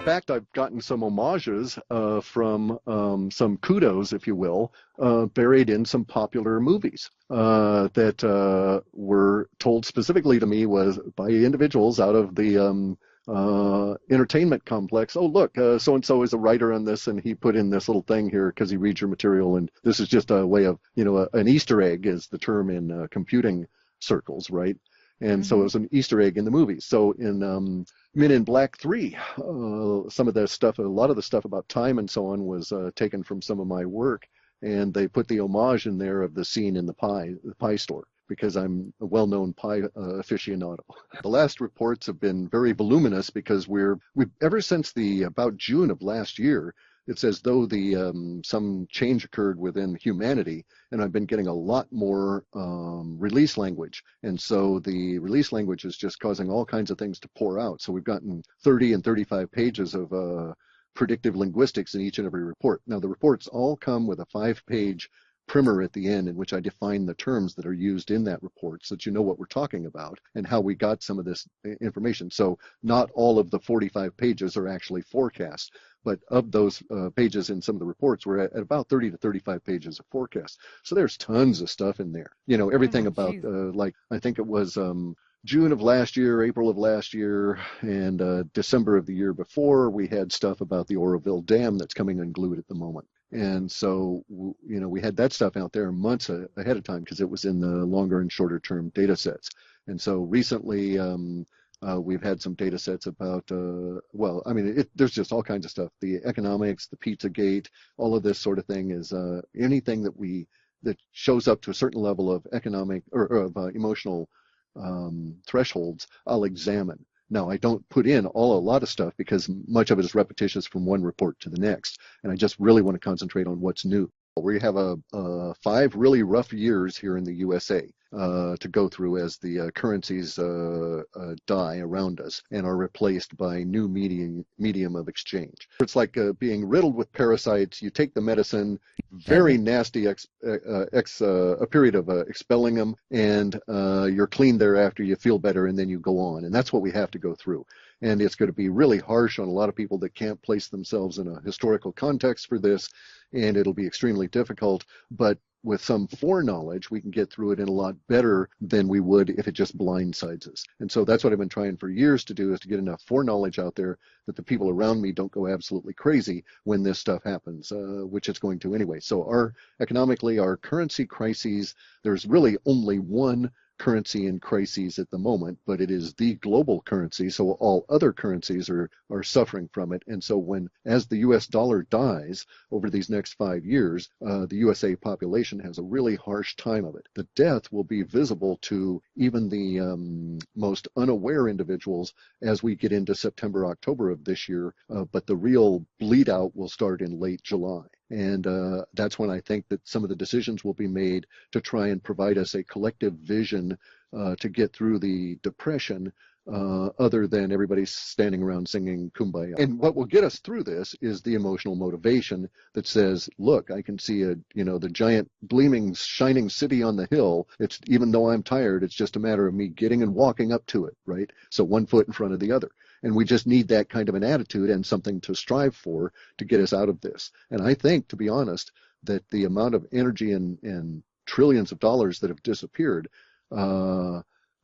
fact, I've gotten some homages from some kudos, if you will, buried in some popular movies that were told specifically to me was by individuals out of the entertainment complex. Oh, look, so-and-so is a writer on this, and he put in this little thing here because he reads your material, and this is just a way of, an Easter egg is the term in computing circles, right? And so it was an Easter egg in the movies. So in Men in Black 3, some of the stuff, a lot of the stuff about time and so on was taken from some of my work, and they put the homage in there of the scene in the pie store, because I'm a well-known pie aficionado. The last reports have been very voluminous because we've ever since about June of last year, it's as though some change occurred within humanity, and I've been getting a lot more release language. And so the release language is just causing all kinds of things to pour out. So we've gotten 30 and 35 pages of predictive linguistics in each and every report. Now, the reports all come with a 5-page primer at the end in which I define the terms that are used in that report so that you know what we're talking about and how we got some of this information. So not all of the 45 pages are actually forecasts, but of those pages in some of the reports, we're at about 30 to 35 pages of forecasts. So there's tons of stuff in there. Everything about, like, I think it was June of last year, April of last year, and December of the year before, we had stuff about the Oroville Dam that's coming unglued at the moment. And so, we had that stuff out there months ahead of time because it was in the longer and shorter term data sets. And so recently, we've had some data sets about, there's just all kinds of stuff. The economics, the Pizzagate, all of this sort of thing is anything that shows up to a certain level of economic or of emotional thresholds, I'll examine. Now, I don't put in a lot of stuff because much of it is repetitious from one report to the next, and I just really want to concentrate on what's new. We have 5 really rough years here in the USA to go through as the currencies die around us and are replaced by new medium of exchange. It's like being riddled with parasites. You take the medicine, very nasty a period of expelling them, and you're clean thereafter. You feel better, and then you go on. And that's what we have to go through. And it's going to be really harsh on a lot of people that can't place themselves in a historical context for this, and it'll be extremely difficult. But with some foreknowledge, we can get through it in a lot better than we would if it just blindsides us. And so that's what I've been trying for years to do, is to get enough foreknowledge out there that the people around me don't go absolutely crazy when this stuff happens, which it's going to anyway. So economically, our currency crises, there's really only one currency in crises at the moment, but it is the global currency, so all other currencies are suffering from it. And so as the US dollar dies over these next 5 years, the USA population has a really harsh time of it. The death will be visible to even the most unaware individuals as we get into September, October of this year, but the real bleed out will start in late July. And that's when I think that some of the decisions will be made to try and provide us a collective vision to get through the depression, other than everybody standing around singing Kumbaya. And what will get us through this is the emotional motivation that says, look, I can see the giant gleaming, shining city on the hill. It's, even though I'm tired, it's just a matter of me getting and walking up to it, right? So one foot in front of the other. And we just need that kind of an attitude and something to strive for to get us out of this. And I think, to be honest, that the amount of energy and trillions of dollars that have disappeared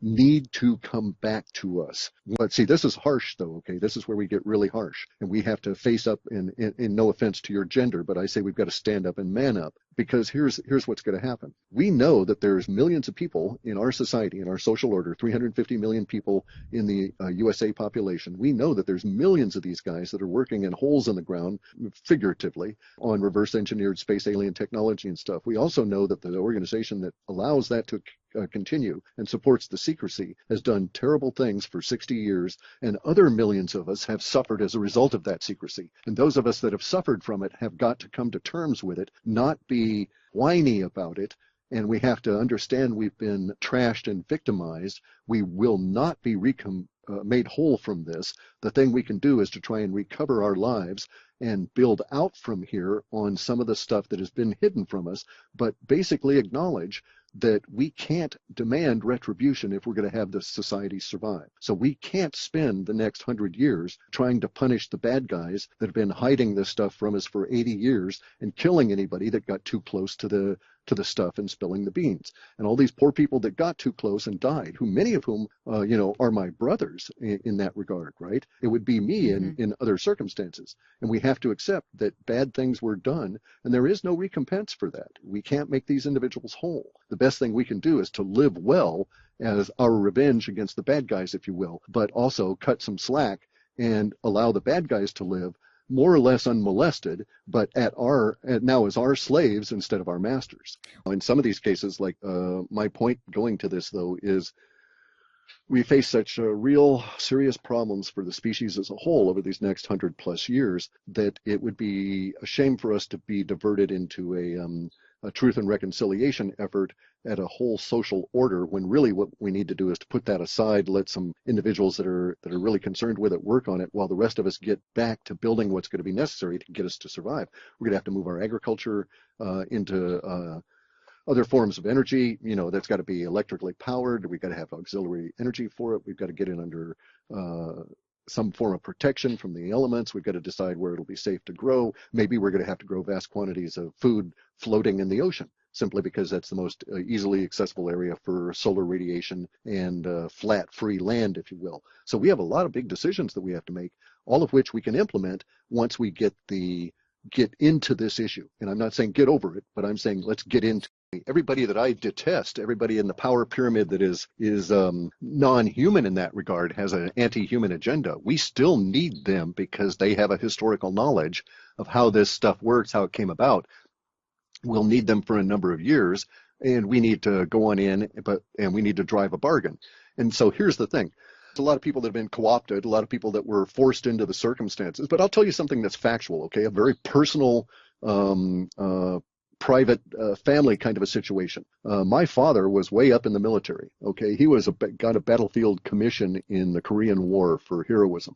need to come back to us. But see, this is harsh though, okay? This is where we get really harsh. And we have to face up, in no offense to your gender, but I say we've got to stand up and man up, because here's what's going to happen. We know that there's millions of people in our society, in our social order, 350 million people in the USA population. We know that there's millions of these guys that are working in holes in the ground, figuratively, on reverse engineered space alien technology and stuff. We also know that the organization that allows that to continue and supports the secrecy has done terrible things for 60 years, and other millions of us have suffered as a result of that secrecy. And those of us that have suffered from it have got to come to terms with it, not be whiny about it. And we have to understand we've been trashed and victimized. We will not be made whole from this. The thing we can do is to try and recover our lives and build out from here on some of the stuff that has been hidden from us, but basically acknowledge that we can't demand retribution if we're going to have this society survive. So we can't spend the next 100 years trying to punish the bad guys that have been hiding this stuff from us for 80 years and killing anybody that got too close to the stuff and spilling the beans. And all these poor people that got too close and died, who many of whom, are my brothers in that regard, right? It would be me in other circumstances. And we have to accept that bad things were done, and there is no recompense for that. We can't make these individuals whole. The best thing we can do is to live well as our revenge against the bad guys, if you will, but also cut some slack and allow the bad guys to live more or less unmolested, but now as our slaves instead of our masters. In some of these cases, like my point going to this, though, is we face such real serious problems for the species as a whole over these next 100+ years that it would be a shame for us to be diverted into a truth and reconciliation effort at a whole social order, when really what we need to do is to put that aside, let some individuals that are really concerned with it work on it, while the rest of us get back to building what's going to be necessary to get us to survive. We're going to have to move our agriculture into other forms of energy. That's got to be electrically powered. We've got to have auxiliary energy for it. We've got to get it under some form of protection from the elements. We've got to decide where it'll be safe to grow. Maybe we're going to have to grow vast quantities of food floating in the ocean, simply because that's the most easily accessible area for solar radiation and flat, free land, if you will. So we have a lot of big decisions that we have to make, all of which we can implement once we get into this issue. And I'm not saying get over it, but I'm saying let's get into it. Everybody that I detest, everybody in the power pyramid that is non-human in that regard, has an anti-human agenda. We still need them because they have a historical knowledge of how this stuff works, how it came about. We'll need them for a number of years, and we need to go on in, and we need to drive a bargain. And so here's the thing. There's a lot of people that have been co-opted, a lot of people that were forced into the circumstances. But I'll tell you something that's factual, okay? A very personal, private family kind of a situation. My father was way up in the military, okay? He got a battlefield commission in the Korean War for heroism.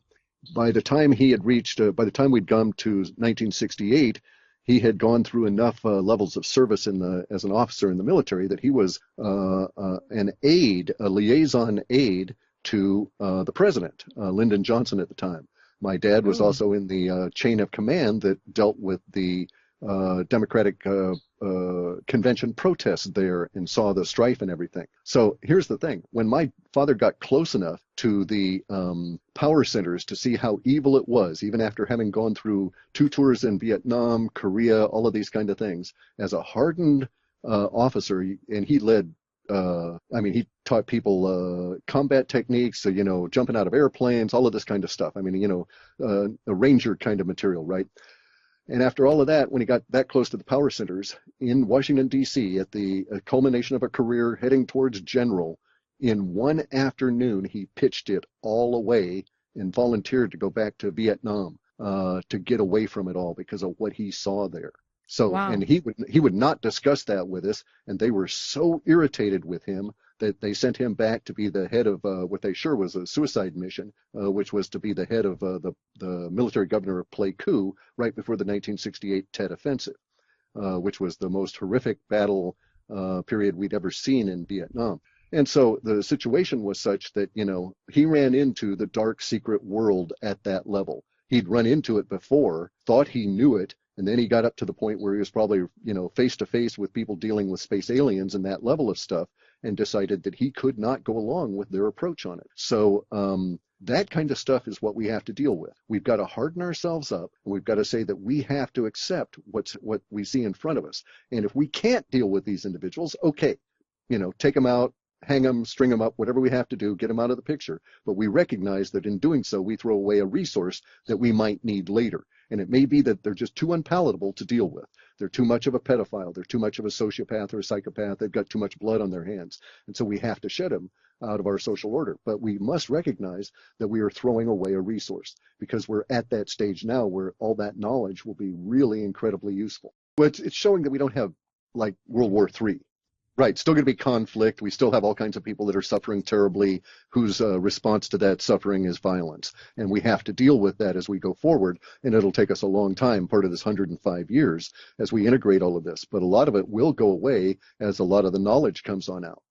By the time we'd come to 1968, he had gone through enough levels of service as an officer in the military that he was an aide, a liaison aide to the president, Lyndon Johnson at the time. My dad was also in the chain of command that dealt with the Democratic convention protests there and saw the strife and everything. So here's the thing. When my father got close enough to the power centers to see how evil it was, even after having gone through 2 tours in Vietnam, Korea, all of these kind of things, as a hardened officer, and he led he taught people combat techniques, so, jumping out of airplanes, all of this kind of stuff. A ranger kind of material, right? And after all of that, when he got that close to the power centers in Washington, D.C., at the culmination of a career heading towards general, in one afternoon, he pitched it all away and volunteered to go back to Vietnam to get away from it all because of what he saw there. So, wow. And he would not discuss that with us, and they were so irritated with him that they sent him back to be the head of what they sure was a suicide mission, which was to be the head of the military governor of Pleiku right before the 1968 Tet Offensive, which was the most horrific battle period we'd ever seen in Vietnam. And so the situation was such that, he ran into the dark secret world at that level. He'd run into it before, thought he knew it, and then he got up to the point where he was probably, face to face with people dealing with space aliens and that level of stuff, and decided that he could not go along with their approach on it. So that kind of stuff is what we have to deal with. We've got to harden ourselves up, and we've got to say that we have to accept what we see in front of us. And if we can't deal with these individuals, okay, take them out, hang them, string them up, whatever we have to do, get them out of the picture. But we recognize that in doing so, we throw away a resource that we might need later. And it may be that they're just too unpalatable to deal with. They're too much of a pedophile. They're too much of a sociopath or a psychopath. They've got too much blood on their hands. And so we have to shed them out of our social order. But we must recognize that we are throwing away a resource, because we're at that stage now where all that knowledge will be really incredibly useful. But it's showing that we don't have like World War III. Right, still going to be conflict. We still have all kinds of people that are suffering terribly, whose response to that suffering is violence. And we have to deal with that as we go forward. And it'll take us a long time, part of this 105 years, as we integrate all of this. But a lot of it will go away as a lot of the knowledge comes on out.